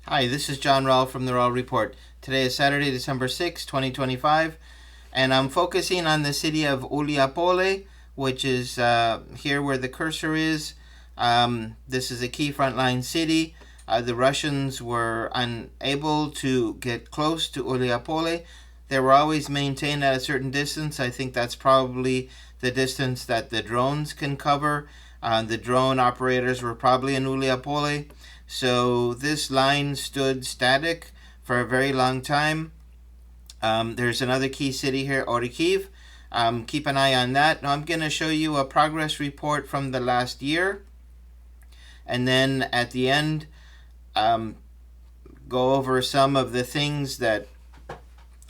Hi, this is John Rowell from the Rowell Report. Today is Saturday, December 6, 2025, and I'm focusing on the city of Ulia, which is here where the cursor is. This is a key frontline city. The Russians were unable to get close to Ulia. They were always maintained at a certain distance. I think that's probably the distance that the drones can cover. The drone operators were probably in Ulia. So this line stood static for a very long time. There's another key city here, Orikhiv. Keep an eye on that. Now I'm going to show you a progress report from the last year. And then at the end, go over some of the things that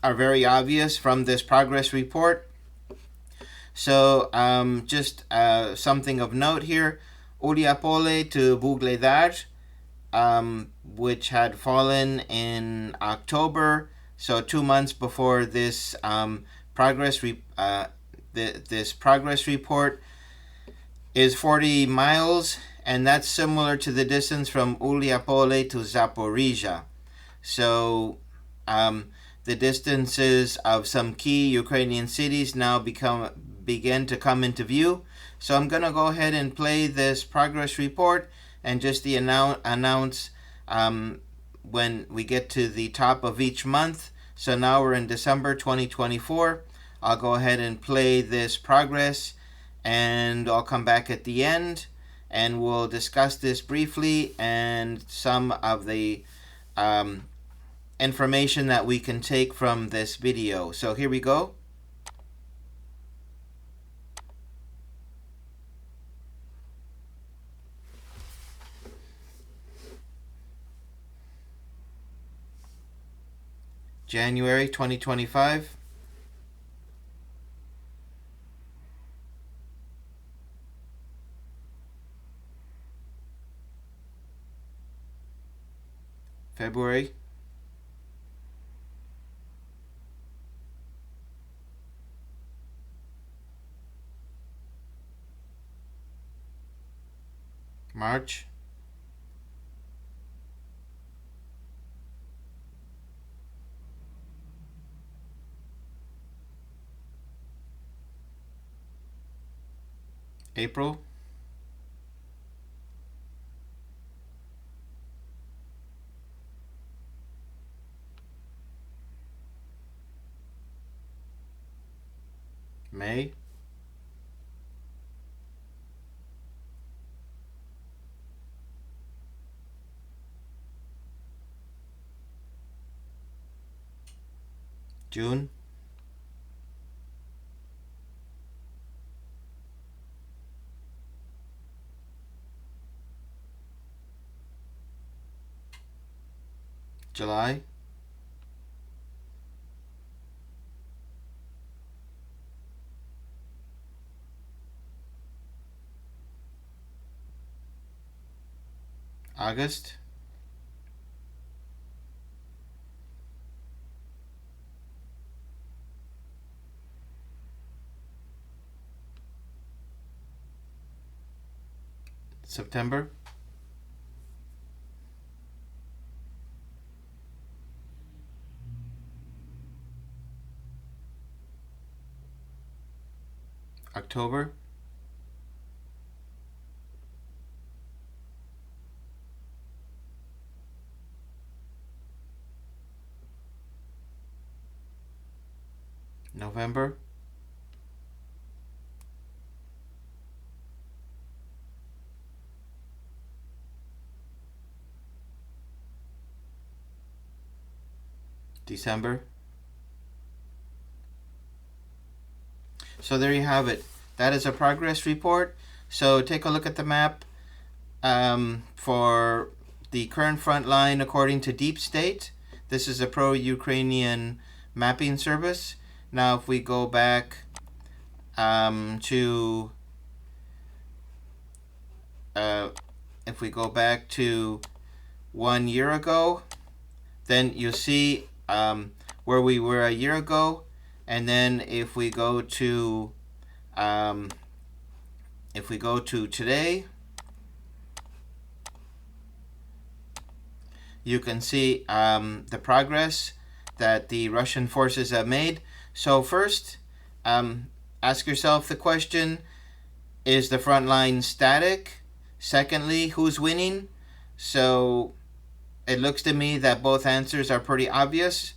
are very obvious from this progress report. So just something of note here. Uliapole to Bugledar, which had fallen in October, so 2 months before this progress report is 40 miles, and that's similar to the distance from Uliapole to Zaporizhia. So the distances of some key Ukrainian cities now begin to come into view. So I'm going to go ahead and play this progress report and just announce when we get to the top of each month. So now we're in December 2024. I'll go ahead and play this progress, and I'll come back at the end and we'll discuss this briefly and some of the information that we can take from this video. So here we go. January 2025. February. March. April. May. June. July. August. September. October. November. December. So there you have it. That is a progress report. So take a look at the map for the current front line according to Deep State. This is a pro-Ukrainian mapping service. Now if we go back to 1 year ago, then you'll see where we were a year ago, and then if we go to today, you can see the progress that the Russian forces have made. So first, ask yourself the question, is the front line static? Secondly, who's winning? So it looks to me that both answers are pretty obvious.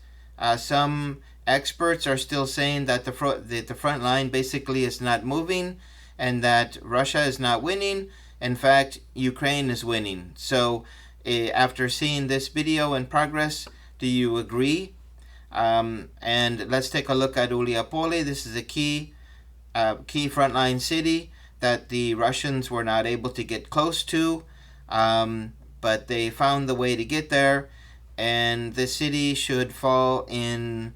Some experts are still saying that the front line basically is not moving and that Russia is not winning. In fact, Ukraine is winning. So after seeing this video in progress, do you agree? And let's take a look at Ulia. This is a key frontline city that the Russians were not able to get close to, but they found the way to get there, and the city should fall in.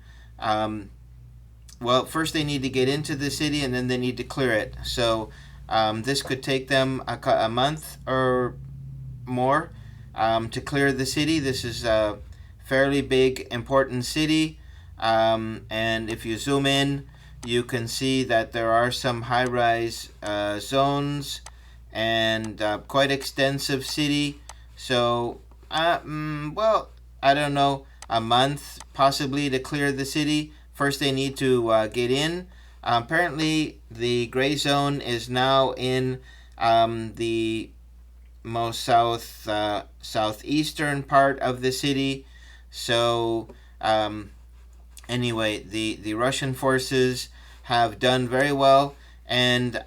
Well, first they need to get into the city, and then they need to clear it. So this could take them a month or more to clear the city. This is a fairly big, important city, and if you zoom in, you can see that there are some high-rise zones and quite extensive city. So, well, I don't know, a month possibly to clear the city. First, they need to get in. Apparently, the gray zone is now in the most southeastern part of the city. So, anyway, the Russian forces have done very well. And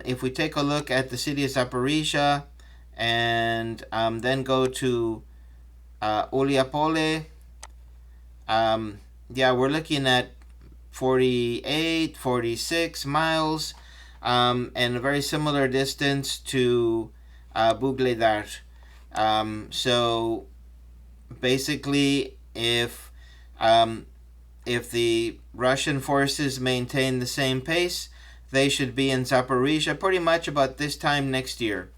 if we take a look at the city of Zaporizhia and then go to Ulia, yeah, we're looking at 48, 46 miles, and a very similar distance to Bugledar. So basically, if the Russian forces maintain the same pace, they should be in Zaporizhia pretty much about this time next year.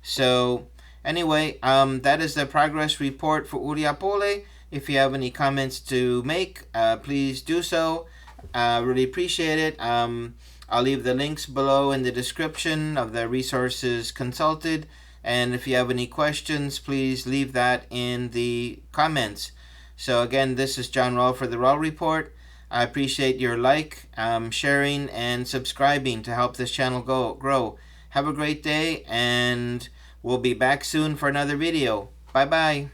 So anyway, that is the progress report for Ulia. If you have any comments to make, please do so. Really appreciate it. I'll leave the links below in the description of the resources consulted. And if you have any questions, please leave that in the comments. So again, this is John Rowell for the Rowell Report. I appreciate your sharing, and subscribing to help this channel grow. Have a great day, and we'll be back soon for another video. Bye-bye.